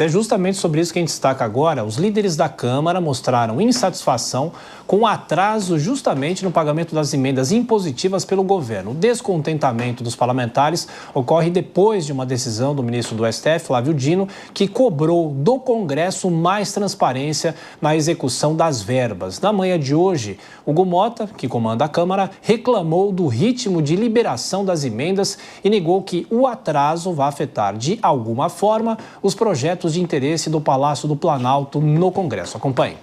É justamente sobre isso que a gente destaca agora. Os líderes da Câmara mostraram insatisfação com o atraso justamente no pagamento das emendas impositivas pelo governo. O descontentamento dos parlamentares ocorre depois de uma decisão do ministro do STF, Flávio Dino, que cobrou do Congresso mais transparência na execução das verbas. Na manhã de hoje, Hugo Mota, que comanda a Câmara, reclamou do ritmo de liberação das emendas e negou que o atraso vai afetar de alguma forma os projetos de interesse do Palácio do Planalto no Congresso. Acompanhe.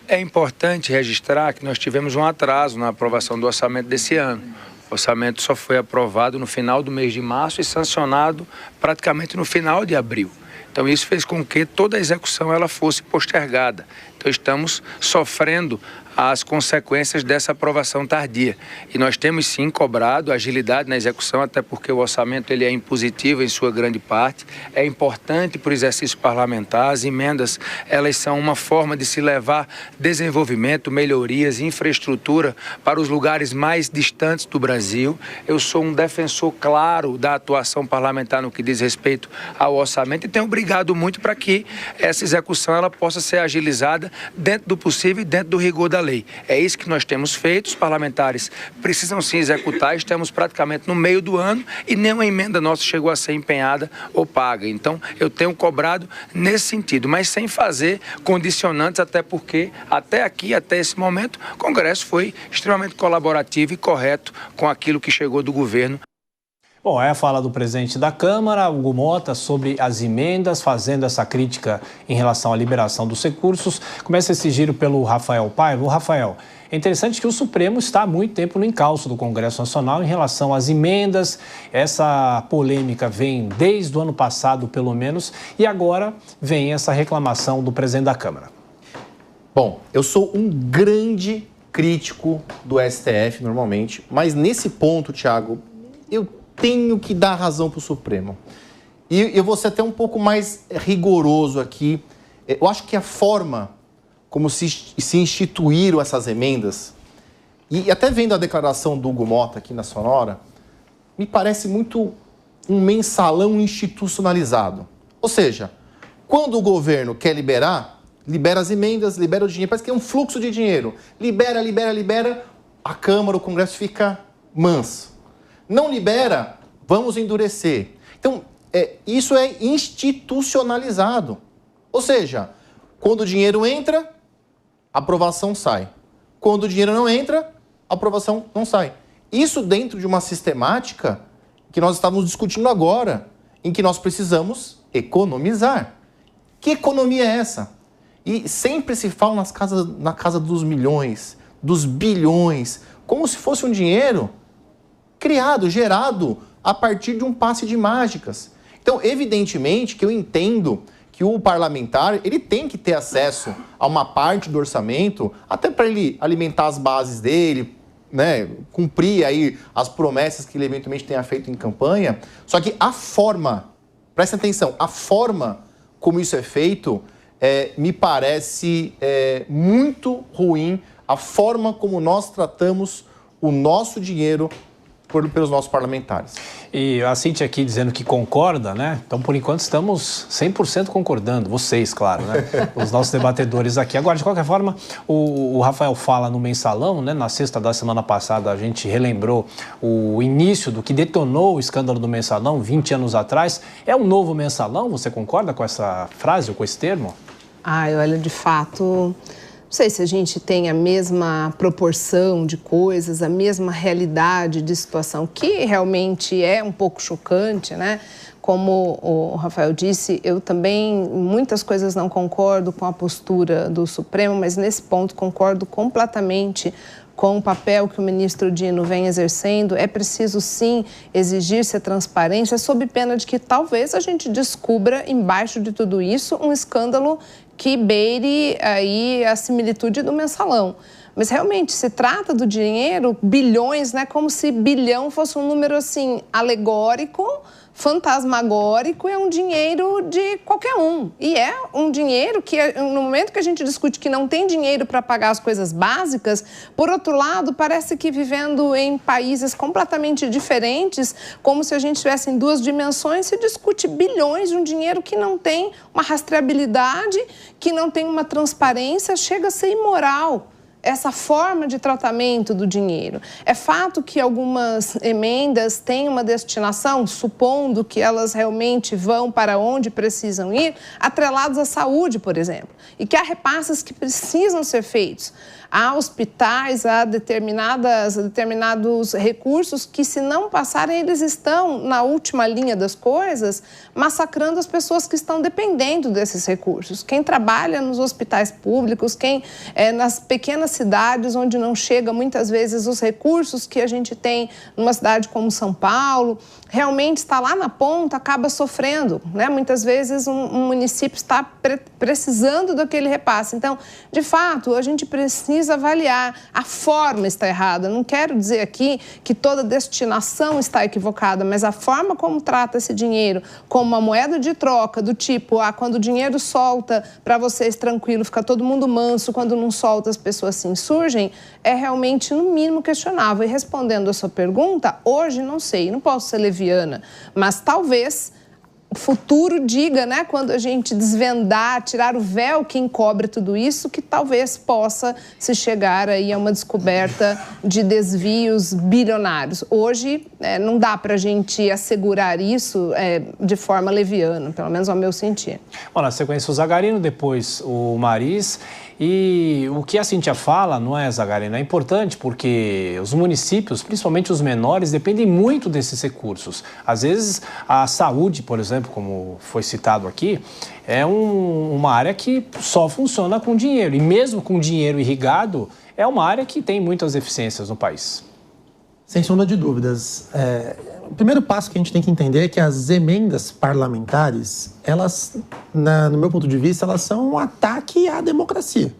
É importante registrar que nós tivemos um atraso na aprovação do orçamento desse ano. O orçamento só foi aprovado no final do mês de março e sancionado praticamente no final de abril. Então isso fez com que toda a execução ela fosse postergada. Então estamos sofrendo as consequências dessa aprovação tardia. E nós temos sim cobrado agilidade na execução, até porque o orçamento ele é impositivo em sua grande parte. É importante para o exercício parlamentar. As emendas elas são uma forma de se levar desenvolvimento, melhorias, infraestrutura para os lugares mais distantes do Brasil. Eu sou um defensor claro da atuação parlamentar no que diz respeito ao orçamento e tenho brigado muito para que essa execução ela possa ser agilizada dentro do possível e dentro do rigor da lei. É isso que nós temos feito, os parlamentares precisam sim executar, estamos praticamente no meio do ano e nenhuma emenda nossa chegou a ser empenhada ou paga. Então, eu tenho cobrado nesse sentido, mas sem fazer condicionantes, até porque, até aqui, até esse momento, o Congresso foi extremamente colaborativo e correto com aquilo que chegou do governo. Bom, é a fala do presidente da Câmara, Hugo Mota, sobre as emendas, fazendo essa crítica em relação à liberação dos recursos. Começa esse giro pelo Rafael Paiva. Rafael, é interessante que o Supremo está há muito tempo no encalço do Congresso Nacional em relação às emendas. Essa polêmica vem desde o ano passado, pelo menos, e agora vem essa reclamação do presidente da Câmara. Bom, eu sou um grande crítico do STF, normalmente, mas nesse ponto, Thiago, eu tenho que dar razão para o Supremo. E eu vou ser até um pouco mais rigoroso aqui. Eu acho que a forma como se instituíram essas emendas, e até vendo a declaração do Hugo Mota aqui na Sonora, me parece muito um mensalão institucionalizado. Ou seja, quando o governo quer liberar, libera as emendas, libera o dinheiro, parece que é um fluxo de dinheiro. Libera, a Câmara, o Congresso fica manso. Não libera, vamos endurecer. Então, isso é institucionalizado. Ou seja, quando o dinheiro entra, a aprovação sai. Quando o dinheiro não entra, a aprovação não sai. Isso dentro de uma sistemática que nós estávamos discutindo agora, em que nós precisamos economizar. Que economia é essa? E sempre se fala na casa dos milhões, dos bilhões, como se fosse um dinheiro criado, gerado a partir de um passe de mágicas. Então, evidentemente que eu entendo que o parlamentar ele tem que ter acesso a uma parte do orçamento, até para ele alimentar as bases dele, né, cumprir aí as promessas que ele eventualmente tenha feito em campanha. Só que a forma, presta atenção, a forma como isso é feito me parece muito ruim, a forma como nós tratamos o nosso dinheiro pelos nossos parlamentares. E a Cíntia aqui dizendo que concorda, né? Então, por enquanto, estamos 100% concordando. Vocês, claro, né? Os nossos debatedores aqui. Agora, de qualquer forma, o Rafael fala no mensalão, né? Na sexta da semana passada, a gente relembrou o início do que detonou o escândalo do mensalão 20 anos atrás. É um novo mensalão? Você concorda com essa frase ou com esse termo? Olha, de fato, não sei se a gente tem a mesma proporção de coisas, a mesma realidade de situação, que realmente é um pouco chocante, né? Como o Rafael disse, eu também, em muitas coisas não concordo com a postura do Supremo, mas nesse ponto concordo completamente com o papel que o ministro Dino vem exercendo. É preciso, sim, exigir-se a transparência, sob pena de que talvez a gente descubra, embaixo de tudo isso, um escândalo que beire aí a similitude do mensalão. Mas realmente se trata do dinheiro, bilhões, né? Como se bilhão fosse um número assim alegórico, fantasmagórico, é um dinheiro de qualquer um. E é um dinheiro que, no momento que a gente discute que não tem dinheiro para pagar as coisas básicas, por outro lado, parece que vivendo em países completamente diferentes, como se a gente estivesse em duas dimensões, se discute bilhões de um dinheiro que não tem uma rastreabilidade, que não tem uma transparência, chega a ser imoral essa forma de tratamento do dinheiro. É fato que algumas emendas têm uma destinação, supondo que elas realmente vão para onde precisam ir, atrelados à saúde, por exemplo, e que há repasses que precisam ser feitos. Há hospitais, há determinados recursos que, se não passarem, eles estão na última linha das coisas, massacrando as pessoas que estão dependendo desses recursos. Quem trabalha nos hospitais públicos, quem nas pequenas cidades onde não chega muitas vezes os recursos que a gente tem numa cidade como São Paulo, realmente está lá na ponta, acaba sofrendo, né? Muitas vezes um município está precisando daquele repasse. Então, de fato, a gente precisa avaliar. A forma está errada. Não quero dizer aqui que toda destinação está equivocada, mas a forma como trata esse dinheiro como uma moeda de troca, do tipo, quando o dinheiro solta para vocês tranquilo, fica todo mundo manso, quando não solta as pessoas se insurgem, é realmente, no mínimo, questionável. E respondendo a sua pergunta, hoje não sei, não posso ser leviana, mas talvez o futuro diga, né, quando a gente desvendar, tirar o véu que encobre tudo isso, que talvez possa se chegar aí a uma descoberta de desvios bilionários. Hoje, não dá para a gente assegurar isso de forma leviana, pelo menos ao meu sentir. Bom, na sequência o Zagarino, depois o Mariz. E o que a Cíntia fala, não é, Zagarino, é importante porque os municípios, principalmente os menores, dependem muito desses recursos. Às vezes, a saúde, por exemplo, como foi citado aqui, é uma área que só funciona com dinheiro. E mesmo com dinheiro irrigado, é uma área que tem muitas deficiências no país. Sem sombra de dúvidas. O primeiro passo que a gente tem que entender é que as emendas parlamentares, elas, no meu ponto de vista, elas são um ataque à democracia.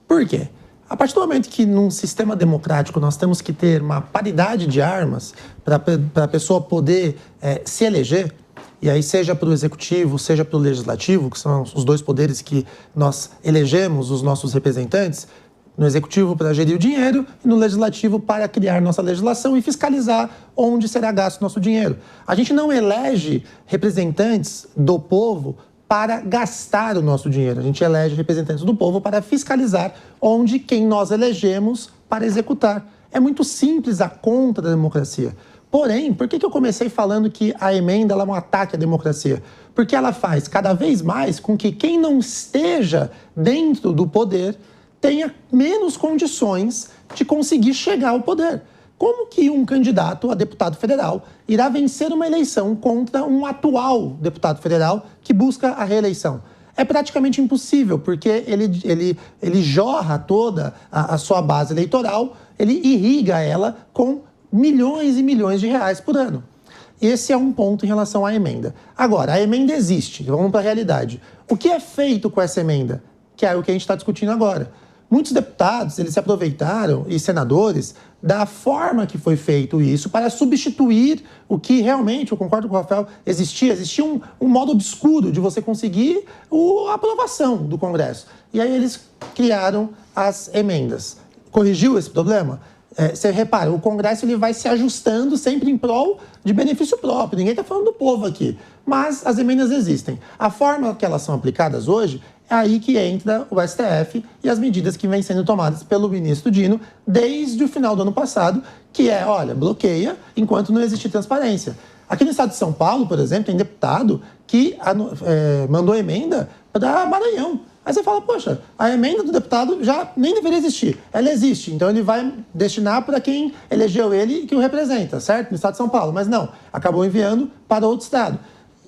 Por quê? A partir do momento que num sistema democrático nós temos que ter uma paridade de armas para a pessoa poder se eleger, e aí seja para o executivo, seja para o legislativo, que são os dois poderes que nós elegemos os nossos representantes, no executivo para gerir o dinheiro e no legislativo para criar nossa legislação e fiscalizar onde será gasto nosso dinheiro. A gente não elege representantes do povo para gastar o nosso dinheiro. A gente elege representantes do povo para fiscalizar onde quem nós elegemos para executar. É muito simples a conta da democracia. Porém, por que eu comecei falando que a emenda ela é um ataque à democracia? Porque ela faz cada vez mais com que quem não esteja dentro do poder tenha menos condições de conseguir chegar ao poder. Como que um candidato a deputado federal irá vencer uma eleição contra um atual deputado federal que busca a reeleição? É praticamente impossível, porque ele jorra toda a sua base eleitoral, ele irriga ela com milhões e milhões de reais por ano. Esse é um ponto em relação à emenda. Agora, a emenda existe, vamos para a realidade. O que é feito com essa emenda? Que é o que a gente está discutindo agora. Muitos deputados, eles se aproveitaram, e senadores, da forma que foi feito isso para substituir o que realmente, eu concordo com o Rafael, existia um modo obscuro de você conseguir a aprovação do Congresso. E aí eles criaram as emendas. Corrigiu esse problema? Você repara, o Congresso ele vai se ajustando sempre em prol de benefício próprio. Ninguém está falando do povo aqui, mas as emendas existem. A forma que elas são aplicadas hoje é aí que entra o STF e as medidas que vêm sendo tomadas pelo ministro Dino desde o final do ano passado, que é, olha, bloqueia enquanto não existir transparência. Aqui no estado de São Paulo, por exemplo, tem deputado que mandou emenda para Maranhão. Aí você fala, poxa, a emenda do deputado já nem deveria existir. Ela existe, então ele vai destinar para quem elegeu ele e que o representa, certo? No estado de São Paulo. Mas não, acabou enviando para outro estado.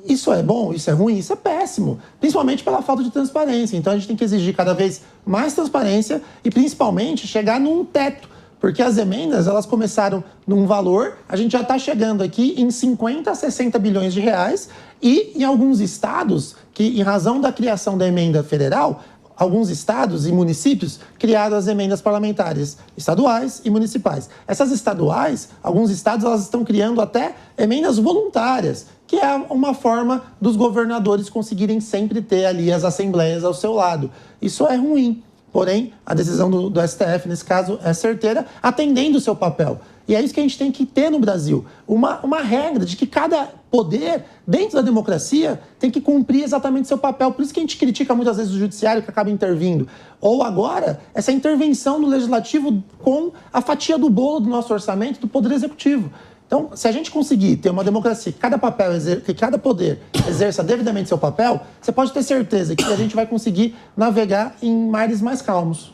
Isso é bom? Isso é ruim? Isso é péssimo, principalmente pela falta de transparência. Então a gente tem que exigir cada vez mais transparência e principalmente chegar num teto, porque as emendas elas começaram num valor, a gente já está chegando aqui em 50 a 60 bilhões de reais e em alguns estados, que em razão da criação da emenda federal, alguns estados e municípios criaram as emendas parlamentares estaduais e municipais. Essas estaduais, alguns estados, elas estão criando até emendas voluntárias, que é uma forma dos governadores conseguirem sempre ter ali as assembleias ao seu lado. Isso é ruim, porém, a decisão do STF, nesse caso, é certeira, atendendo o seu papel. E é isso que a gente tem que ter no Brasil, uma regra de que cada poder, dentro da democracia, tem que cumprir exatamente seu papel. Por isso que a gente critica muitas vezes o judiciário que acaba intervindo. Ou agora, essa intervenção do legislativo com a fatia do bolo do nosso orçamento do poder executivo. Então, se a gente conseguir ter uma democracia que cada poder exerça devidamente seu papel, você pode ter certeza que a gente vai conseguir navegar em mares mais calmos.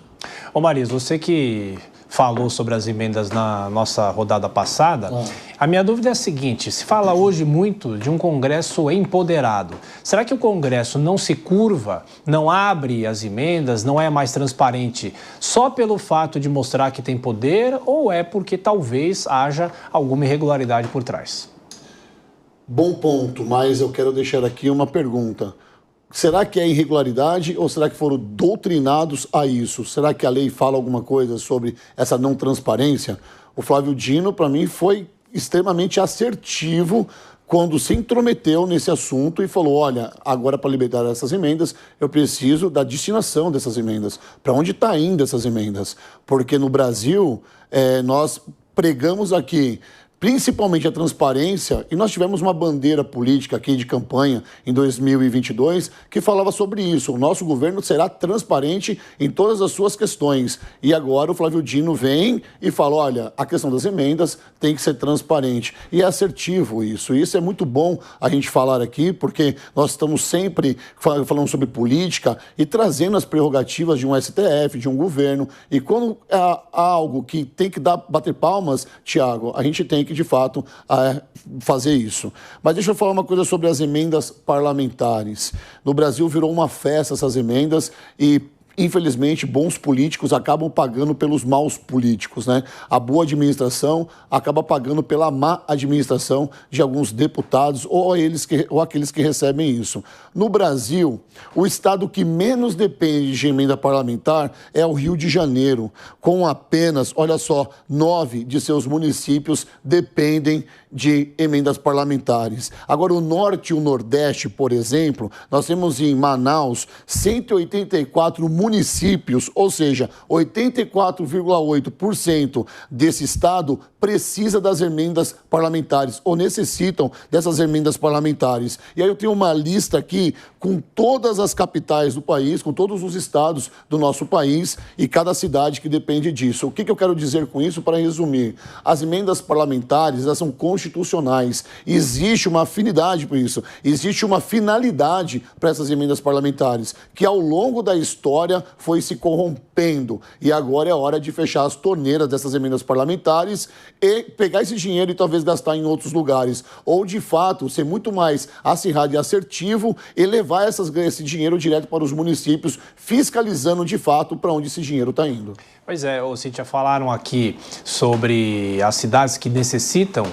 Ô Maris, você que falou sobre as emendas na nossa rodada passada, a minha dúvida é a seguinte: se fala hoje muito de um Congresso empoderado. Será que o Congresso não se curva, não abre as emendas, não é mais transparente só pelo fato de mostrar que tem poder, ou é porque talvez haja alguma irregularidade por trás? Bom ponto, mas eu quero deixar aqui uma pergunta. Será que é irregularidade ou será que foram doutrinados a isso? Será que a lei fala alguma coisa sobre essa não transparência? O Flávio Dino, para mim, foi extremamente assertivo quando se intrometeu nesse assunto e falou: olha, agora para libertar essas emendas, eu preciso da destinação dessas emendas. Para onde está indo essas emendas? Porque no Brasil, nós pregamos aqui principalmente a transparência, e nós tivemos uma bandeira política aqui de campanha em 2022 que falava sobre isso. O nosso governo será transparente em todas as suas questões. E agora o Flávio Dino vem e fala: olha, a questão das emendas tem que ser transparente. E é assertivo isso. Isso é muito bom a gente falar aqui, porque nós estamos sempre falando sobre política e trazendo as prerrogativas de um STF, de um governo. E quando há algo que tem que bater palmas, Tiago, a gente tem que de fato fazer isso. Mas deixa eu falar uma coisa sobre as emendas parlamentares. No Brasil virou uma festa essas emendas e, infelizmente, bons políticos acabam pagando pelos maus políticos, né? A boa administração acaba pagando pela má administração de alguns deputados ou aqueles que recebem isso. No Brasil, o estado que menos depende de emenda parlamentar é o Rio de Janeiro, com apenas, olha só, 9 de seus municípios dependem de emendas parlamentares. Agora, o Norte e o Nordeste, por exemplo, nós temos em Manaus 184 municípios, ou seja, 84,8% desse estado precisa das emendas parlamentares ou necessitam dessas emendas parlamentares. E aí eu tenho uma lista aqui com todas as capitais do país, com todos os estados do nosso país e cada cidade que depende disso. O que eu quero dizer com isso, para resumir? As emendas parlamentares, elas são constitucionais. Existe uma afinidade por isso. Existe uma finalidade para essas emendas parlamentares, que ao longo da história foi se corrompendo. E agora é hora de fechar as torneiras dessas emendas parlamentares e pegar esse dinheiro e talvez gastar em outros lugares. Ou, de fato, ser muito mais acirrado e assertivo e levar esse dinheiro direto para os municípios, fiscalizando, de fato, para onde esse dinheiro está indo. Pois é, Cíntia, falaram aqui sobre as cidades que necessitam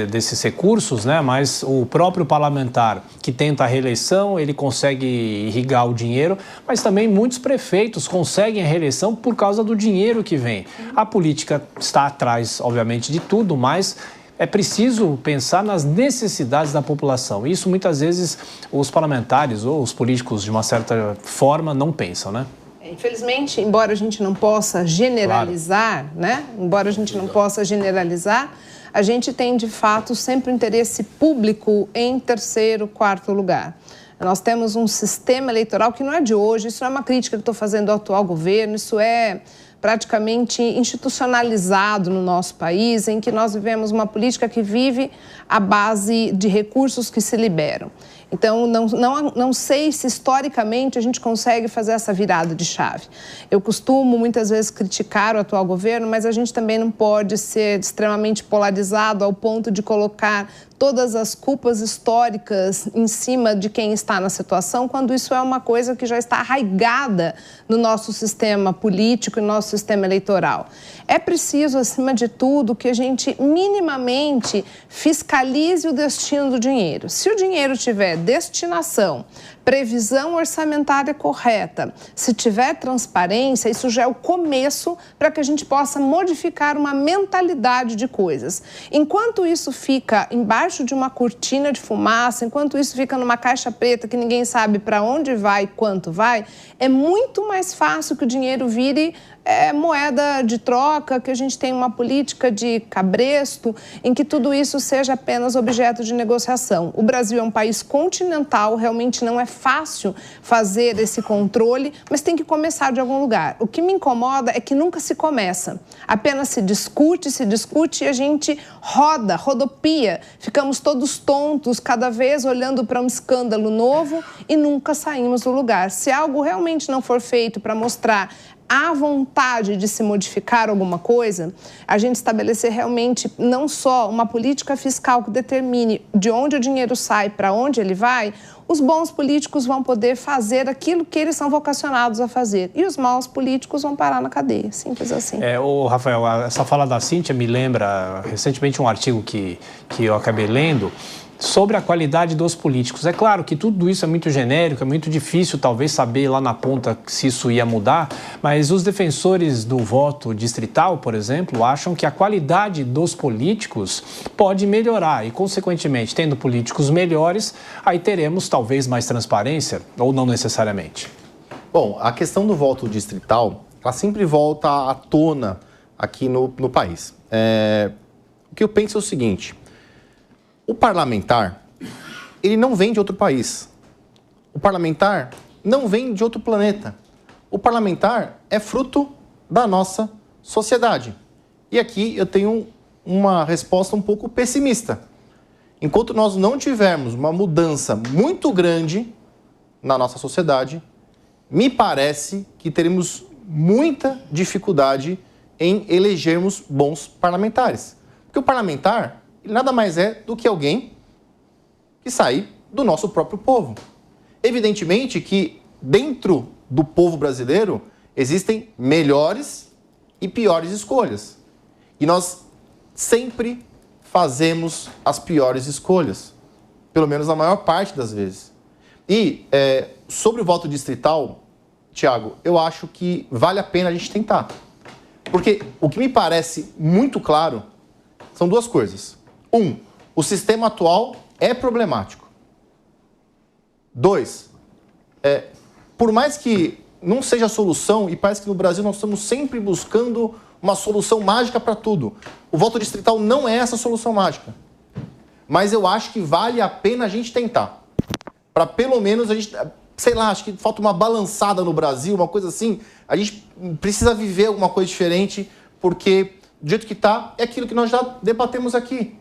desses recursos, né? Mas o próprio parlamentar que tenta a reeleição, ele consegue irrigar o dinheiro, mas também muitos prefeitos conseguem a reeleição por causa do dinheiro que vem. A política está atrás, obviamente, de tudo, mas é preciso pensar nas necessidades da população. Isso, muitas vezes, os parlamentares ou os políticos, de uma certa forma, não pensam, né? Infelizmente, embora a gente não possa generalizar, claro, né? Embora a gente não possa generalizar, a gente tem, de fato, sempre o interesse público em terceiro, quarto lugar. Nós temos um sistema eleitoral que não é de hoje, isso não é uma crítica que estou fazendo ao atual governo, isso é praticamente institucionalizado no nosso país, em que nós vivemos uma política que vive à base de recursos que se liberam. Então, não sei se historicamente a gente consegue fazer essa virada de chave. Eu costumo muitas vezes criticar o atual governo, mas a gente também não pode ser extremamente polarizado ao ponto de colocar todas as culpas históricas em cima de quem está na situação, quando isso é uma coisa que já está arraigada no nosso sistema político e no nosso sistema eleitoral. É preciso, acima de tudo, que a gente minimamente fiscalize o destino do dinheiro. Se o dinheiro tiver destinação previsão orçamentária correta, se tiver transparência, isso já é o começo para que a gente possa modificar uma mentalidade de coisas. Enquanto isso fica embaixo de uma cortina de fumaça, enquanto isso fica numa caixa preta que ninguém sabe para onde vai e quanto vai, é muito mais fácil que o dinheiro vire moeda de troca, que a gente tenha uma política de cabresto, em que tudo isso seja apenas objeto de negociação. O Brasil é um país continental, realmente não é fácil fazer esse controle, mas tem que começar de algum lugar. O que me incomoda é que nunca se começa. Apenas se discute e a gente rodopia. Ficamos todos tontos, cada vez olhando para um escândalo novo e nunca saímos do lugar. Se algo realmente não for feito para mostrar a vontade de se modificar alguma coisa, a gente estabelecer realmente não só uma política fiscal que determine de onde o dinheiro sai, para onde ele vai, os bons políticos vão poder fazer aquilo que eles são vocacionados a fazer. E os maus políticos vão parar na cadeia, simples assim. Rafael, essa fala da Cíntia me lembra recentemente um artigo que eu acabei lendo, sobre a qualidade dos políticos. É claro que tudo isso é muito genérico, é muito difícil talvez saber lá na ponta se isso ia mudar, mas os defensores do voto distrital, por exemplo, acham que a qualidade dos políticos pode melhorar e, consequentemente, tendo políticos melhores, aí teremos talvez mais transparência ou não necessariamente. Bom, a questão do voto distrital, ela sempre volta à tona aqui no país. O que eu penso é o seguinte: o parlamentar, ele não vem de outro país. O parlamentar não vem de outro planeta. O parlamentar é fruto da nossa sociedade. E aqui eu tenho uma resposta um pouco pessimista. Enquanto nós não tivermos uma mudança muito grande na nossa sociedade, me parece que teremos muita dificuldade em elegermos bons parlamentares. Porque o parlamentar, ele nada mais é do que alguém que sai do nosso próprio povo. Evidentemente que dentro do povo brasileiro existem melhores e piores escolhas. E nós sempre fazemos as piores escolhas, pelo menos na maior parte das vezes. E sobre o voto distrital, Tiago, eu acho que vale a pena a gente tentar. Porque o que me parece muito claro são duas coisas. O sistema atual é problemático. 2, por mais que não seja a solução, e parece que no Brasil nós estamos sempre buscando uma solução mágica para tudo. O voto distrital não é essa solução mágica. Mas eu acho que vale a pena a gente tentar. Para pelo menos a gente, sei lá, acho que falta uma balançada no Brasil, uma coisa assim. A gente precisa viver alguma coisa diferente, porque do jeito que está, é aquilo que nós já debatemos aqui.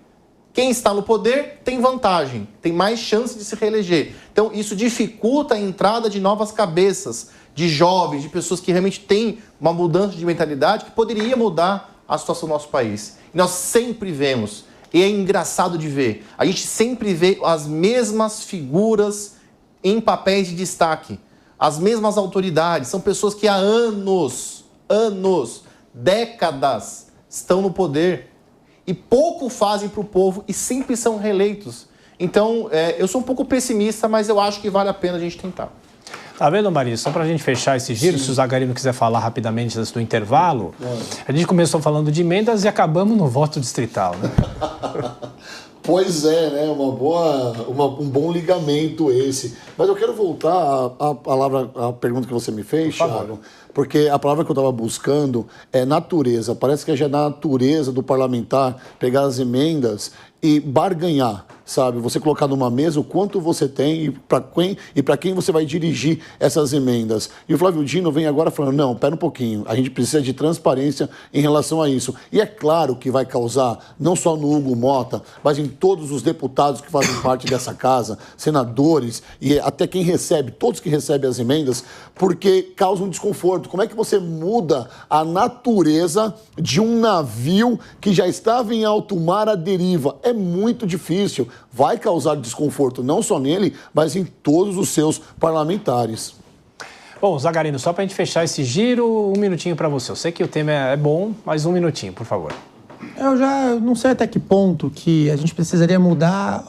Quem está no poder tem vantagem, tem mais chance de se reeleger. Então, isso dificulta a entrada de novas cabeças, de jovens, de pessoas que realmente têm uma mudança de mentalidade que poderia mudar a situação do nosso país. E nós sempre vemos, e é engraçado de ver, a gente sempre vê as mesmas figuras em papéis de destaque, as mesmas autoridades, são pessoas que há anos, décadas estão no poder e pouco fazem para o povo e sempre são reeleitos. Então, eu sou um pouco pessimista, mas eu acho que vale a pena a gente tentar. Tá vendo, Maria? Só para a gente fechar esse giro, se o Zagarino quiser falar rapidamente antes do intervalo, a gente começou falando de emendas e acabamos no voto distrital, né? Pois é, né? Um bom ligamento esse. Mas eu quero voltar à pergunta que você me fez, Thiago, porque a palavra que eu estava buscando é natureza. Parece que é já na natureza do parlamentar pegar as emendas e barganhar, sabe? Você colocar numa mesa o quanto você tem e para quem você vai dirigir essas emendas. E o Flávio Dino vem agora falando, não, pera um pouquinho, a gente precisa de transparência em relação a isso. E é claro que vai causar, não só no Hugo Mota, mas em todos os deputados que fazem parte dessa casa, senadores e até quem recebe, todos que recebem as emendas, porque causa um desconforto. Como é que você muda a natureza de um navio que já estava em alto mar à deriva? É muito difícil. Vai causar desconforto não só nele, mas em todos os seus parlamentares. Bom, Zagarino, só para a gente fechar esse giro, um minutinho para você. Eu sei que o tema é bom, mas um minutinho, por favor. Eu já não sei até que ponto que a gente precisaria mudar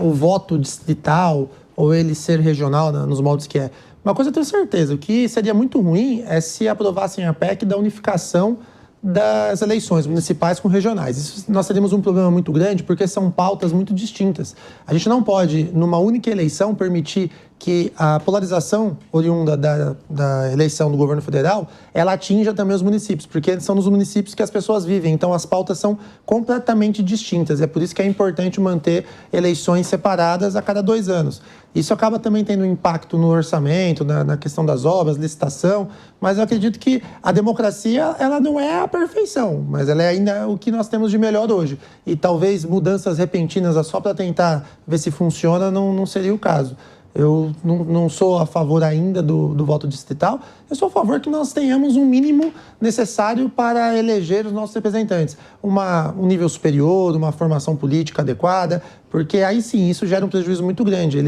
o voto distrital ou ele ser regional nos moldes que é. Uma coisa eu tenho certeza, o que seria muito ruim é se aprovassem a PEC da unificação das eleições municipais com regionais. Isso, nós teríamos um problema muito grande porque são pautas muito distintas. A gente não pode, numa única eleição, permitir que a polarização oriunda da eleição do governo federal, ela atinja também os municípios, porque são nos municípios que as pessoas vivem, então as pautas são completamente distintas. É por isso que é importante manter eleições separadas a cada 2 anos. Isso acaba também tendo um impacto no orçamento, na questão das obras, licitação, mas eu acredito que a democracia, ela não é a perfeição, mas ela é ainda o que nós temos de melhor hoje. E talvez mudanças repentinas só para tentar ver se funciona não seria o caso. Eu não sou a favor ainda do voto distrital, eu sou a favor que nós tenhamos um mínimo necessário para eleger os nossos representantes. Um nível superior, uma formação política adequada, porque aí sim isso gera um prejuízo muito grande.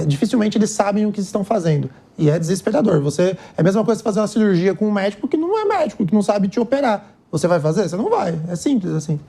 Dificilmente eles sabem o que estão fazendo. E é desesperador. É a mesma coisa que fazer uma cirurgia com um médico que não é médico, que não sabe te operar. Você vai fazer? Você não vai. É simples assim.